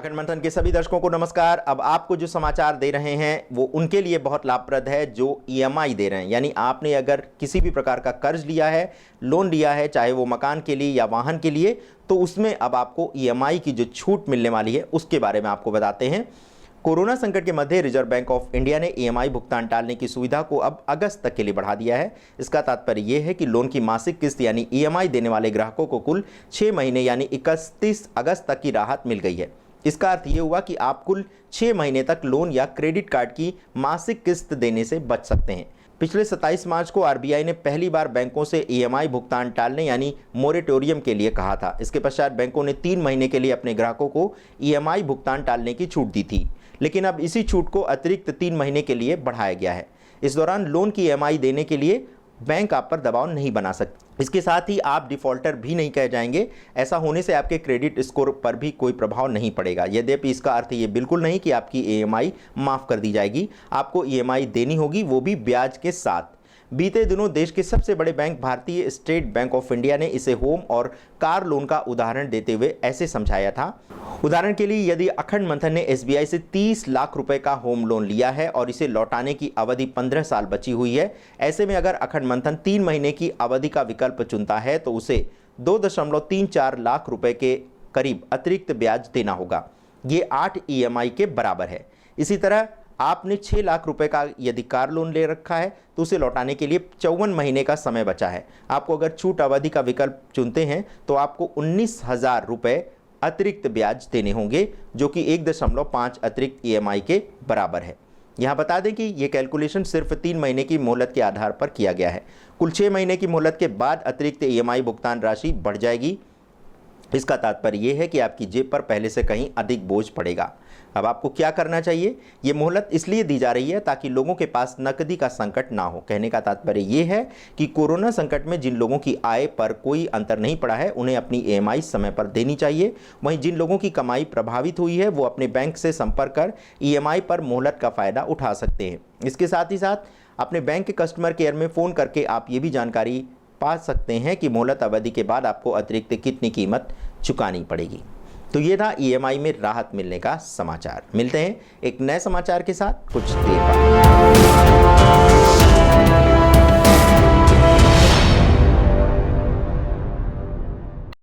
अखंड मंथन के सभी दर्शकों को नमस्कार। अब आपको जो समाचार दे रहे हैं वो उनके लिए बहुत लाभप्रद है जो ईएमआई दे रहे हैं, यानी आपने अगर किसी भी प्रकार का कर्ज लिया है, लोन लिया है, चाहे वो मकान के लिए या वाहन के लिए, तो उसमें अब आपको ईएमआई की जो छूट मिलने वाली है उसके बारे में आपको बताते हैं। कोरोना संकट के मध्य रिजर्व बैंक ऑफ इंडिया ने ईएमआई भुगतान टालने की सुविधा को अब अगस्त तक के लिए बढ़ा दिया है। इसका तात्पर्य यह है कि लोन की मासिक किस्त यानी ईएमआई देने वाले ग्राहकों को कुल 6 महीने यानी 31 अगस्त तक की राहत मिल गई है। इसका अर्थ ये हुआ कि आप कुल 6 महीने तक लोन या क्रेडिट कार्ड की मासिक किस्त देने से बच सकते हैं। पिछले 27 मार्च को आरबीआई ने पहली बार बैंकों से ईएमआई भुगतान टालने यानी मोरेटोरियम के लिए कहा था। इसके पश्चात बैंकों ने 3 महीने के लिए अपने ग्राहकों को ईएमआई भुगतान टालने की छूट दी थी, लेकिन अब इसी छूट को अतिरिक्त 3 महीने के लिए बढ़ाया गया है। इस दौरान लोन की ईएमआई देने के लिए बैंक आप पर दबाव नहीं बना सकते। इसके साथ ही आप डिफॉल्टर भी नहीं कह जाएंगे। ऐसा होने से आपके क्रेडिट स्कोर पर भी कोई प्रभाव नहीं पड़ेगा। यद्यपि इसका अर्थ ये बिल्कुल नहीं कि आपकी ईएमआई माफ़ कर दी जाएगी। आपको ईएमआई देनी होगी, वो भी ब्याज के साथ। बीते दिनों देश के सबसे बड़े बैंक भारतीय स्टेट बैंक ऑफ इंडिया ने इसे होम और कार लोन का उदाहरण देते हुए ऐसे समझाया था। उदाहरण के लिए, यदि अखंड मंथन ने एसबीआई से 30 लाख रुपए का होम लोन लिया है और इसे लौटाने की अवधि 15 साल बची हुई है, ऐसे में अगर अखंड मंथन 3 महीने की अवधि का विकल्प चुनता है तो उसे 2.34 लाख रुपए के करीब अतिरिक्त ब्याज देना होगा। ये 8 ईएमआई के बराबर है। इसी तरह आपने 6 लाख रुपए का यदि कार लोन ले रखा है तो उसे लौटाने के लिए 54 महीने का समय बचा है। आपको अगर छूट अवधि का विकल्प चुनते हैं तो आपको 19,000 रुपये अतिरिक्त ब्याज देने होंगे, जो कि 1.5 अतिरिक्त ईएमआई के बराबर है। यहाँ बता दें कि ये कैलकुलेशन सिर्फ 3 महीने की मोहलत के आधार पर किया गया है। कुल 6 महीने की मोहलत के बाद अतिरिक्त ईएमआई भुगतान राशि बढ़ जाएगी। इसका तात्पर्य यह है कि आपकी जेब पर पहले से कहीं अधिक बोझ पड़ेगा। अब आपको क्या करना चाहिए? ये मोहलत इसलिए दी जा रही है ताकि लोगों के पास नकदी का संकट ना हो। कहने का तात्पर्य यह है कि कोरोना संकट में जिन लोगों की आय पर कोई अंतर नहीं पड़ा है उन्हें अपनी ईएमआई समय पर देनी चाहिए। वहीं जिन लोगों की कमाई प्रभावित हुई है वो अपने बैंक से संपर्क कर ईएमआई पर मोहलत का फायदा उठा सकते हैं। इसके साथ ही साथ अपने बैंक के कस्टमर केयर में फ़ोन करके आप ये भी जानकारी पा सकते हैं कि मोहलत अवधि के बाद आपको अतिरिक्त कितनी कीमत चुकानी पड़ेगी। तो ये था ईएमआई में राहत मिलने का समाचार। मिलते हैं एक नए समाचार के साथ कुछ देर बाद।